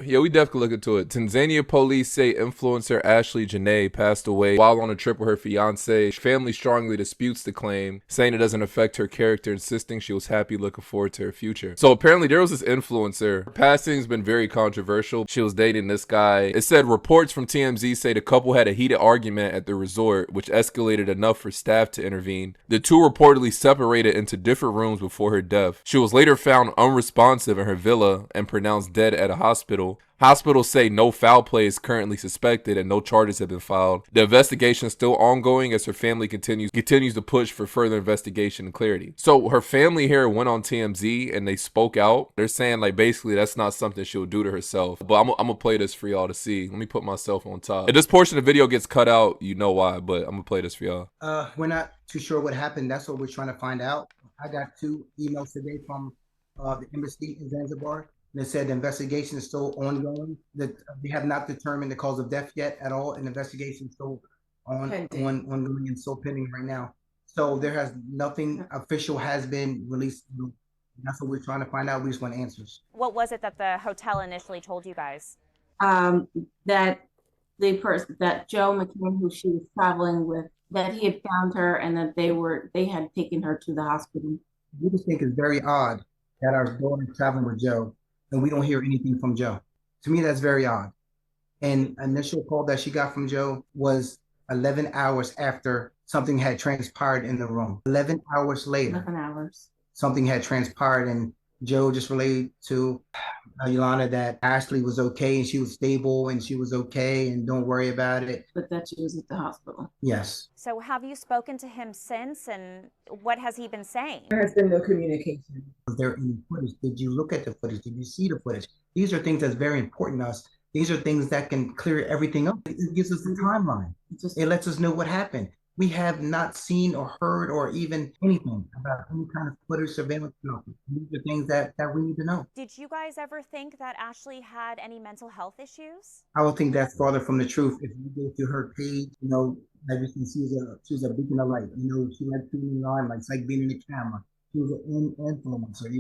Yeah, we definitely look into it. Tanzania police say influencer Ashlee Jenae passed away while on a trip with her fiancé. Family strongly disputes the claim, saying it doesn't affect her character, insisting she was happy, looking forward to her future. So apparently there was this influencer. Her passing's been very controversial. She was dating this guy. It said reports from TMZ say the couple had a heated argument at the resort, which escalated enough for staff to intervene. The two reportedly separated into different rooms before her death. She was later found unresponsive in her villa and pronounced dead at a hospital. Hospitals say no foul play is currently suspected and no charges have been filed. The investigation is still ongoing as her family continues to push for further investigation and clarity. So her family here went on TMZ and they spoke out. They're saying like basically that's not something she'll do to herself. But I'm gonna play this for y'all to see. Let me put myself on top. If this portion of the video gets cut out, you know why, but I'm gonna play this for y'all. We're not too sure what happened. That's what we're trying to find out. I got 2 emails today from the embassy in Zanzibar. They said the investigation is still ongoing. That they have not determined the cause of death yet at all. An investigation is still ongoing and still pending right now. So there has nothing official has been released. That's what we're trying to find out. We just want answers. What was it that the hotel initially told you guys? That Joe McCann, who she was traveling with, that he had found her and that they had taken her to the hospital. We just think it's very odd that our daughter is traveling with Joe and we don't hear anything from Joe. To me, that's very odd. And initial call that she got from Joe was 11 hours after something had transpired in the room. 11 hours later. 11 hours. Something had transpired, and Joe just relayed to Yolanda that Ashlee was okay and she was stable and she was okay and don't worry about it. But that she was at the hospital. Yes. So have you spoken to him since, and what has he been saying? There has been no communication. Was there any footage? Did you look at the footage? Did you see the footage? These are things that's very important to us. These are things that can clear everything up. It gives us the timeline. It lets us know what happened. We have not seen or heard or even anything about any kind of footage, surveillance. No. These are things that we need to know. Did you guys ever think that Ashlee had any mental health issues? I would think that's farther from the truth. If you go to her page, like you can see, she was a beacon of light. She liked being in the limelight. It's like being in the camera. She was an influencer.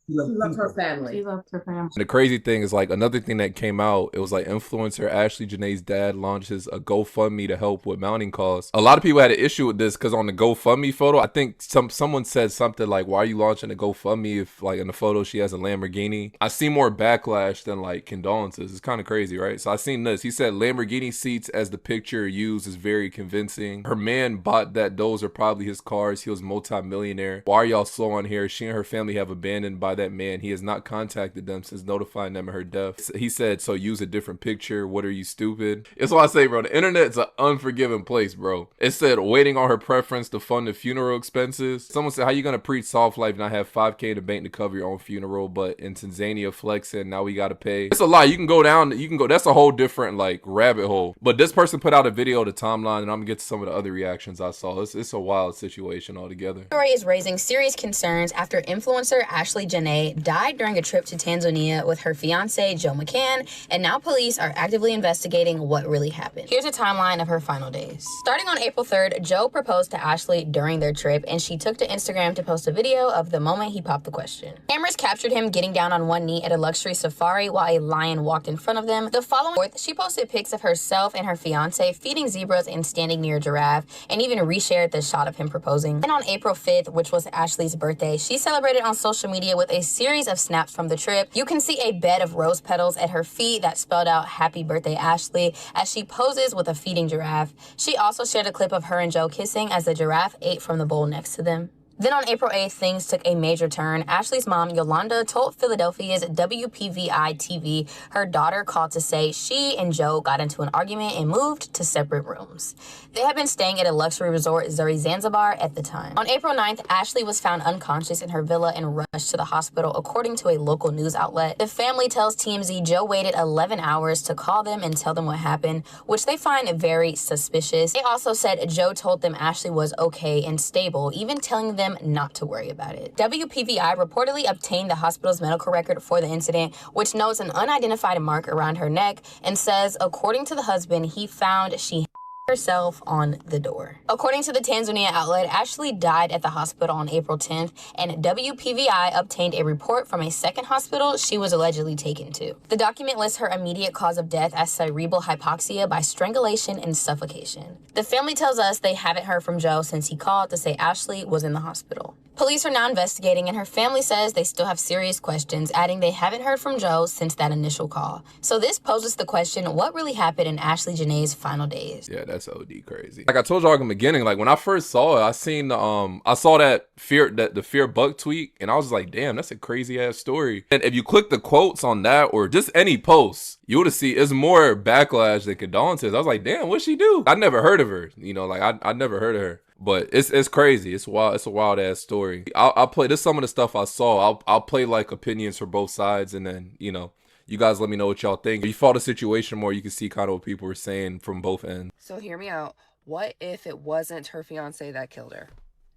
She loved her family. She loved her family. The crazy thing is, like, another thing that came out, it was like influencer Ashlee Jenae's dad launches a GoFundMe to help with mounting costs. A lot of people had an issue with this because on the GoFundMe photo, I think someone said something like, why are you launching a GoFundMe if, like, in the photo she has a Lamborghini? I see more backlash than, like, condolences. It's kind of crazy, right? So I seen this. He said Lamborghini seats as the picture used is very convincing. Her man bought that. Those are probably his cars. He was multi-millionaire. Why are y'all slow on here? She and her family have abandoned by that man. He has not contacted them since notifying them of her death. He said, so use a different picture. What are you, stupid? It's why I say, bro, the internet's an unforgiving place, bro. It said waiting on her preference to fund the funeral expenses. Someone said, how you gonna preach soft life and not have 5K in the bank to cover your own funeral? But in Tanzania flexing, now we gotta pay. It's a lot. You can go down, that's a whole different like rabbit hole. But this person put out a video of the timeline, and I'm gonna get to some of the other reactions I saw. It's a wild situation altogether. The story is raising serious concerns after influencer Ashlee Jenae died during a trip to Tanzania with her fiancé Joe McCann, and now police are actively investigating what really happened. Here's a timeline of her final days. Starting on April 3rd, Joe proposed to Ashlee during their trip, and she took to Instagram to post a video of the moment he popped the question. Cameras captured him getting down on one knee at a luxury safari while a lion walked in front of them. The following 4th, she posted pics of herself and her fiancé feeding zebras and standing near a giraffe, and even reshared the shot of him proposing. And on April 5th, which was Ashlee's birthday, she celebrated on social media with a series of snaps from the trip. You can see a bed of rose petals at her feet that spelled out "Happy Birthday, Ashlee," as she poses with a feeding giraffe. She also shared a clip of her and Joe kissing as the giraffe ate from the bowl next to them. Then on April 8th, things took a major turn. Ashlee's mom, Yolanda, told Philadelphia's WPVI TV her daughter called to say she and Joe got into an argument and moved to separate rooms. They had been staying at a luxury resort, Zuri Zanzibar, at the time. On April 9th, Ashlee was found unconscious in her villa and rushed to the hospital, according to a local news outlet. The family tells TMZ Joe waited 11 hours to call them and tell them what happened, which they find very suspicious. They also said Joe told them Ashlee was okay and stable, even telling them not to worry about it. WPVI reportedly obtained the hospital's medical record for the incident, which notes an unidentified mark around her neck and says, according to the husband, he found she herself on the door. According to the Tanzania outlet, Ashlee died at the hospital on April 10th, and WPVI obtained a report from a second hospital she was allegedly taken to. The document lists her immediate cause of death as cerebral hypoxia by strangulation and suffocation. The family tells us they haven't heard from Joe since he called to say Ashlee was in the hospital. Police are now investigating, and her family says they still have serious questions, adding they haven't heard from Joe since that initial call. So this poses the question, what really happened in Ashlee Jenae's final days? Yeah, that's OD crazy. Like I told y'all in the beginning, like when I first saw it, I saw the Fear Buck tweet, and I was like, damn, that's a crazy ass story. And if you click the quotes on that or just any posts, you would have seen it's more backlash than condolences. I was like, damn, what'd she do? I never heard of her. You know, like I never heard of her. But it's crazy. It's wild. It's a wild ass story. I'll play this. Some of the stuff I saw. I'll play like opinions for both sides, and then you guys let me know what y'all think. If you follow the situation more, you can see kind of what people were saying from both ends. So hear me out. What if it wasn't her fiance that killed her?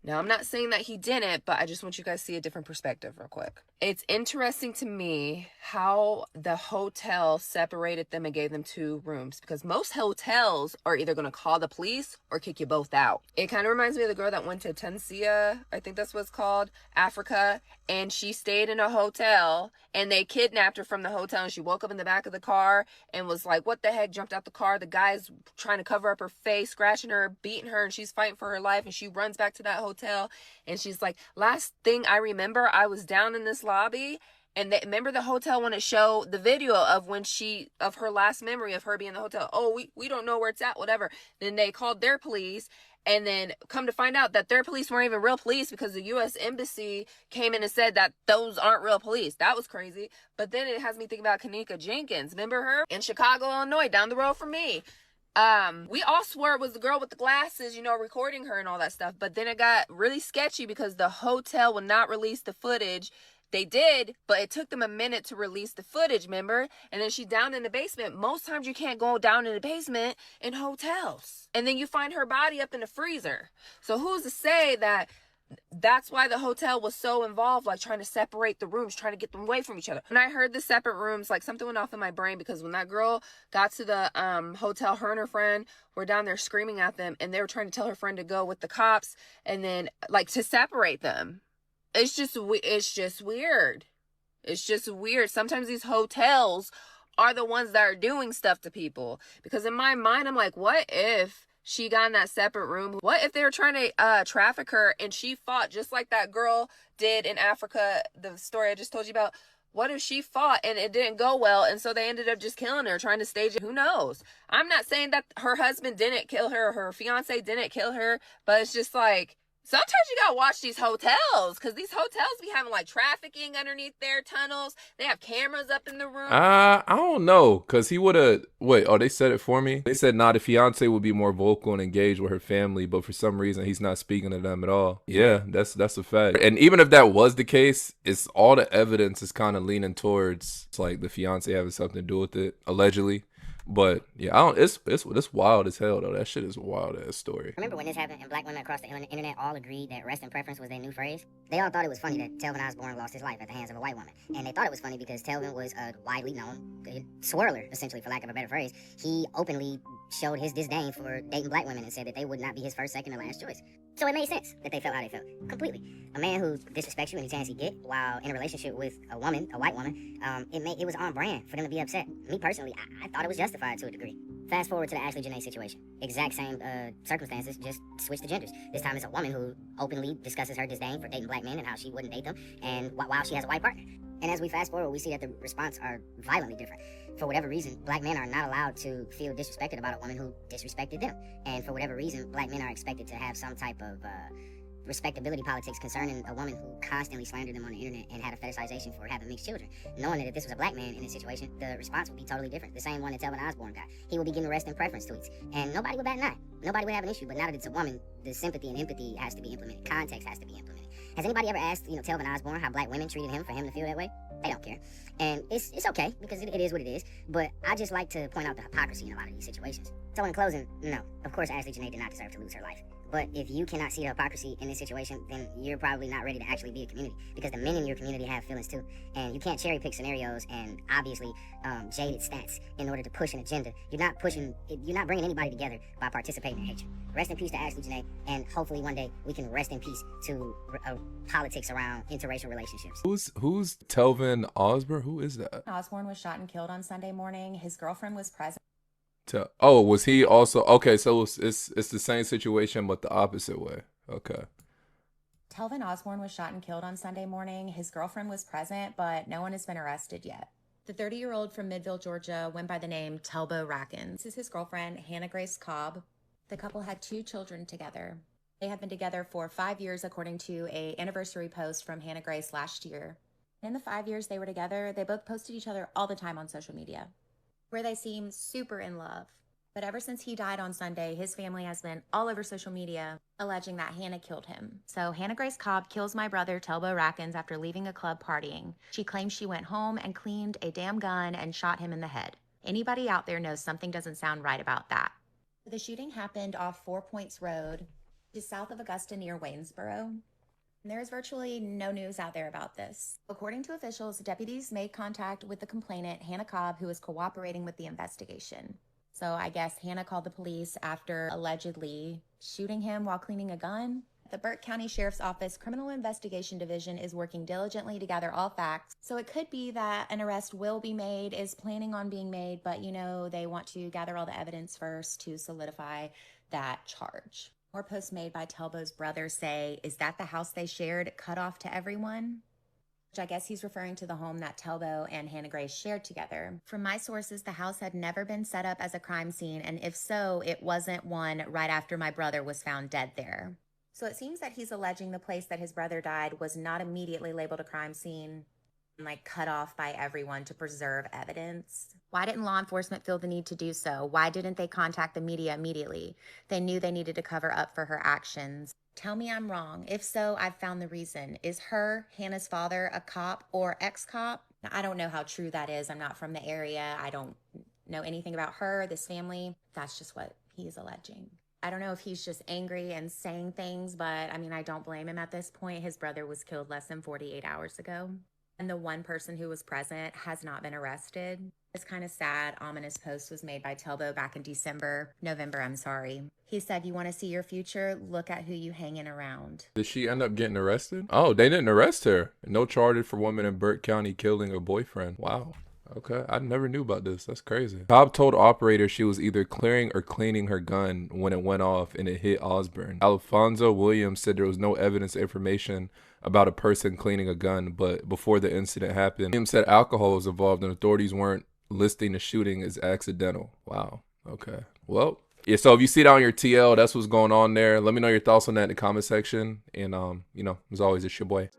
Now, I'm not saying that he didn't, but I just want you guys to see a different perspective real quick. It's interesting to me how the hotel separated them and gave them 2 rooms, because most hotels are either going to call the police or kick you both out. It kind of reminds me of the girl that went to Tanzania, I think that's what it's called, Africa, and she stayed in a hotel and they kidnapped her from the hotel, and she woke up in the back of the car and was like, what the heck, jumped out the car. The guy's trying to cover up her face, scratching her, beating her, and she's fighting for her life, and she runs back to that hotel and she's like, last thing I remember, I was down in this lobby, and remember the hotel wanted to show the video of of her last memory of her being in the hotel. Oh, we don't know where it's at, whatever. Then they called their police, and then come to find out that their police weren't even real police, because the U.S. Embassy came in and said that those aren't real police. That was crazy. But then it has me thinking about Kanika Jenkins. Remember her? In Chicago, Illinois, down the road from me. We all swore it was the girl with the glasses, recording her and all that stuff. But then it got really sketchy because the hotel would not release the footage. They did, but it took them a minute to release the footage, remember? And then she down in the basement. Most times you can't go down in the basement in hotels. And then you find her body up in the freezer. So who's to say that that's why the hotel was so involved, like trying to separate the rooms, trying to get them away from each other. When I heard the separate rooms, like something went off in my brain, because when that girl got to the hotel, her and her friend were down there screaming at them, and they were trying to tell her friend to go with the cops, and then like to separate them. It's just weird. It's just weird. Sometimes these hotels are the ones that are doing stuff to people, because in my mind, I'm like, what if she got in that separate room? What if they were trying to traffic her and she fought just like that girl did in Africa, the story I just told you about? What if she fought and it didn't go well, and so they ended up just killing her, trying to stage it? Who knows? I'm not saying that her husband didn't kill her or her fiance didn't kill her, but it's just like, sometimes you gotta watch these hotels, because these hotels be having like trafficking underneath their tunnels. They have cameras up in the room. I don't know, because he would have... Wait, they said it for me? They said, the fiance would be more vocal and engaged with her family, but for some reason, he's not speaking to them at all. Yeah, that's a fact. And even if that was the case, it's all the evidence is kind of leaning towards like the fiance having something to do with it, allegedly. But yeah, it's wild as hell though. That shit is a wild ass story. Remember when this happened and black women across the internet all agreed that rest in preference was their new phrase? They all thought it was funny that Telvin Osbourne lost his life at the hands of a white woman. And they thought it was funny because Telvin was a widely known swirler, essentially, for lack of a better phrase. He openly showed his disdain for dating black women and said that they would not be his first, second, or last choice. So it made sense that they felt how they felt, completely. A man who disrespects you any chance he get while in a relationship with a woman, a white woman, it was on brand for them to be upset. Me personally, I thought it was justified to a degree. Fast forward to the Ashlee Jenae situation. Exact same circumstances, just switch the genders. This time it's a woman who openly discusses her disdain for dating black men and how she wouldn't date them, and while she has a white partner. And as we fast forward, we see that the response are violently different. For whatever reason, black men are not allowed to feel disrespected about a woman who disrespected them. And for whatever reason, black men are expected to have some type of respectability politics concerning a woman who constantly slandered them on the internet and had a fetishization for having mixed children. Knowing that if this was a black man in this situation, the response would be totally different. The same one that Telvin Osbourne got. He would be getting rest in preference tweets. And nobody would bat an eye. Nobody would have an issue. But now that it's a woman, the sympathy and empathy has to be implemented. Context has to be implemented. Has anybody ever asked, Telvin Osbourne how black women treated him for him to feel that way? They don't care. And it's okay, because it is what it is. But I just like to point out the hypocrisy in a lot of these situations. So in closing, no. Of course, Ashlee Jenae did not deserve to lose her life. But if you cannot see the hypocrisy in this situation, then you're probably not ready to actually be a community, because the men in your community have feelings too. And you can't cherry pick scenarios and obviously jaded stats in order to push an agenda. You're not bringing anybody together by participating in hatred. Rest in peace to Ashlee Jenae, and hopefully one day we can rest in peace to politics around interracial relationships. Who's Telvin Osbourne? Who is that? Osbourne was shot and killed on Sunday morning. His girlfriend was present. Oh, was he also okay? So it's the same situation, but the opposite way. Okay. Telvin Osbourne was shot and killed on Sunday morning. His girlfriend was present, but no one has been arrested yet. The 30-year-old from Midville, Georgia, went by the name Telbo Rackens. This is his girlfriend, Hannah Grace Cobb. The couple had 2 children together. They had been together for 5 years, according to an anniversary post from Hannah Grace last year. In the 5 years they were together, they both posted each other all the time on social media, where they seem super in love. But ever since he died on Sunday, his family has been all over social media alleging that Hannah killed him. So Hannah Grace Cobb kills my brother Telbo Rackens after leaving a club partying. She claims she went home and cleaned a damn gun and shot him in the head. Anybody out there knows something doesn't sound right about that. The shooting happened off 4 Points Road, just south of Augusta near Waynesboro. There is virtually no news out there about this. According to officials, deputies made contact with the complainant, Hannah Cobb, who is cooperating with the investigation. So I guess Hannah called the police after allegedly shooting him while cleaning a gun. The Burke County Sheriff's Office Criminal Investigation Division is working diligently to gather all facts. So it could be that an arrest will be made, is planning on being made, but they want to gather all the evidence first to solidify that charge. More posts made by Telbo's brother say, is that the house they shared cut off to everyone? Which I guess he's referring to the home that Telbo and Hannah Grace shared together. From my sources, the house had never been set up as a crime scene, and if so, it wasn't one right after my brother was found dead there. So it seems that he's alleging the place that his brother died was not immediately labeled a crime scene, cut off by everyone to preserve evidence. Why didn't law enforcement feel the need to do so? Why didn't they contact the media immediately? They knew they needed to cover up for her actions. Tell me I'm wrong. If so, I've found the reason. Is Hannah's father, a cop or ex-cop? Now, I don't know how true that is. I'm not from the area. I don't know anything about her, this family. That's just what he's alleging. I don't know if he's just angry and saying things, but I don't blame him at this point. His brother was killed less than 48 hours ago. And the one person who was present has not been arrested. This kind of sad, ominous post was made by Telbo back in November, He said, you want to see your future? Look at who you hanging around. Did she end up getting arrested? Oh, they didn't arrest her. No charges for woman in Burke County killing her boyfriend. Wow. Okay, I never knew about this. That's crazy. Cobb told operators she was either clearing or cleaning her gun when it went off and it hit Osbourne. Alfonso Williams said there was no evidence or information about a person cleaning a gun, but before the incident happened, Williams said alcohol was involved and authorities weren't listing the shooting as accidental. Wow. Okay. Well, yeah, so if you see that on your TL, that's what's going on there. Let me know your thoughts on that in the comment section. And, as always, it's your boy.